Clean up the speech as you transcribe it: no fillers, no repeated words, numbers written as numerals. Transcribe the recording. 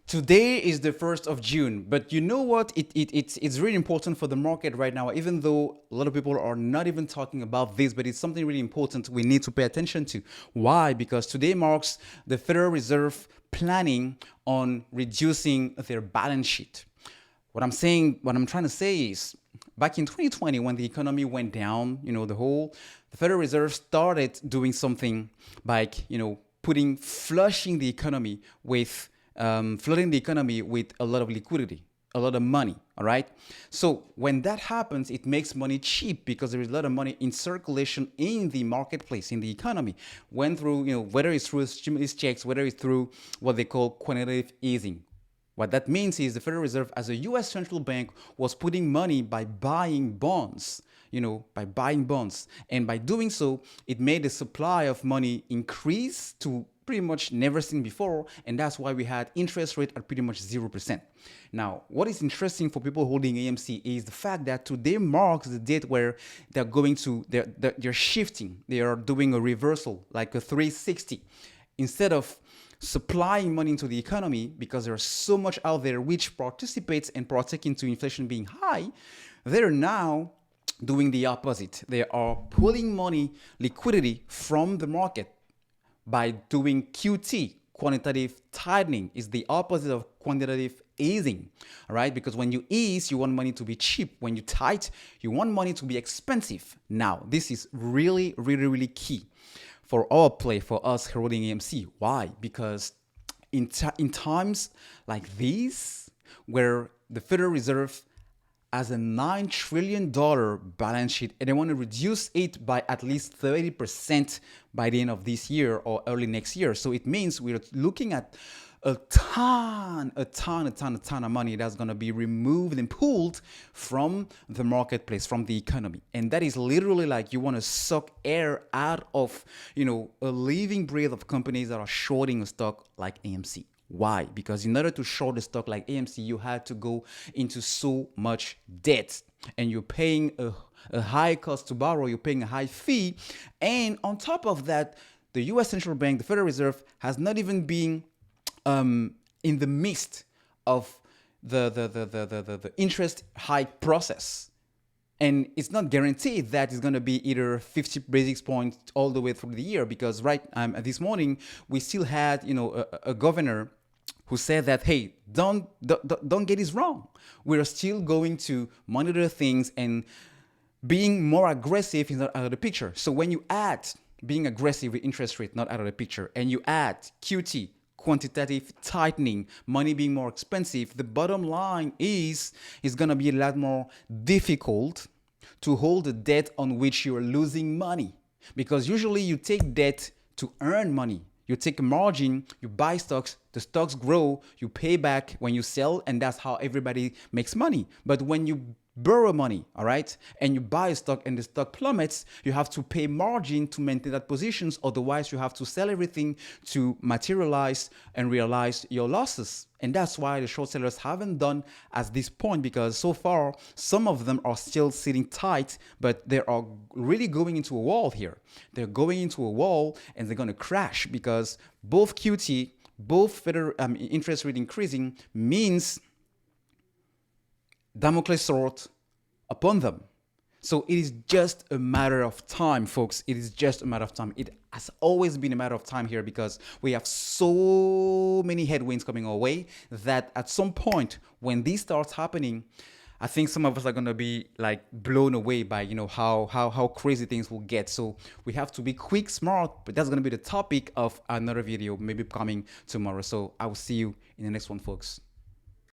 Today is the 1st of June, but you know what? It's really important for the market right now, even though a lot of people are not even talking about this, but it's something really important we need to pay attention to. Why? Because today marks the Federal Reserve planning on reducing their balance sheet. What I'm trying to say is back in 2020, when the economy went down, the Federal Reserve started doing something like, flushing the economy with flooding the economy with a lot of liquidity, a lot of money. All right. So when that happens, it makes money cheap because there is a lot of money in circulation in the marketplace, in the economy. When through, whether it's through stimulus checks, whether it's through what they call quantitative easing. What that means is the Federal Reserve, as a U.S. central bank, was putting money by buying bonds. By buying bonds. And by doing so, it made the supply of money increase to pretty much never seen before. And that's why we had interest rate at pretty much 0%. Now, what is interesting for people holding AMC is the fact that today marks the date where they're shifting. They are doing a reversal, like a 360. Instead of supplying money into the economy, because there's so much out there which participates and partake into inflation being high, they're now doing the opposite. They are pulling money, liquidity from the market by doing QT, quantitative tightening. Is the opposite of quantitative easing, all right? Because when you ease, you want money to be cheap. When you tight, you want money to be expensive. Now, this is really, really, really key for our play, for us holding AMC. Why? Because in times like these, where the Federal Reserve has a $9 trillion balance sheet and they want to reduce it by at least 30% by the end of this year or early next year. So it means we're looking at a ton of money that's going to be removed and pulled from the marketplace, from the economy. And that is literally like you want to suck air out of, a living breath of companies that are shorting a stock like AMC. Why? Because in order to short a stock like AMC, you had to go into so much debt and you're paying a high cost to borrow, you're paying a high fee. And on top of that, the US Central Bank, the Federal Reserve, has not even been in the midst of the interest hike process. And it's not guaranteed that it's going to be either 50 basis points all the way through the year, because this morning we still had a governor who said that, hey, don't get this wrong. We're still going to monitor things, and being more aggressive is not out of the picture. So when you add being aggressive with interest rate not out of the picture, and you add QT, quantitative tightening, money being more expensive, the bottom line is it's going to be a lot more difficult to hold a debt on which you're losing money. Because usually you take debt to earn money. You take a margin, you buy stocks, the stocks grow, you pay back when you sell, and that's how everybody makes money. But when you borrow money, all right, and you buy a stock and the stock plummets, you have to pay margin to maintain that positions. Otherwise, you have to sell everything to materialize and realize your losses. And that's why the short sellers haven't done at this point, because so far, some of them are still sitting tight, but they are really going into a wall here. They're going into a wall and they're going to crash, because both QT, both federal interest rate increasing means Damocles sword upon them. So it is just a matter of time, folks. It is just a matter of time. It has always been a matter of time here, because we have so many headwinds coming our way that at some point when this starts happening, I think some of us are going to be like blown away by, how crazy things will get. So we have to be quick, smart, but that's going to be the topic of another video, maybe coming tomorrow. So I will see you in the next one, folks.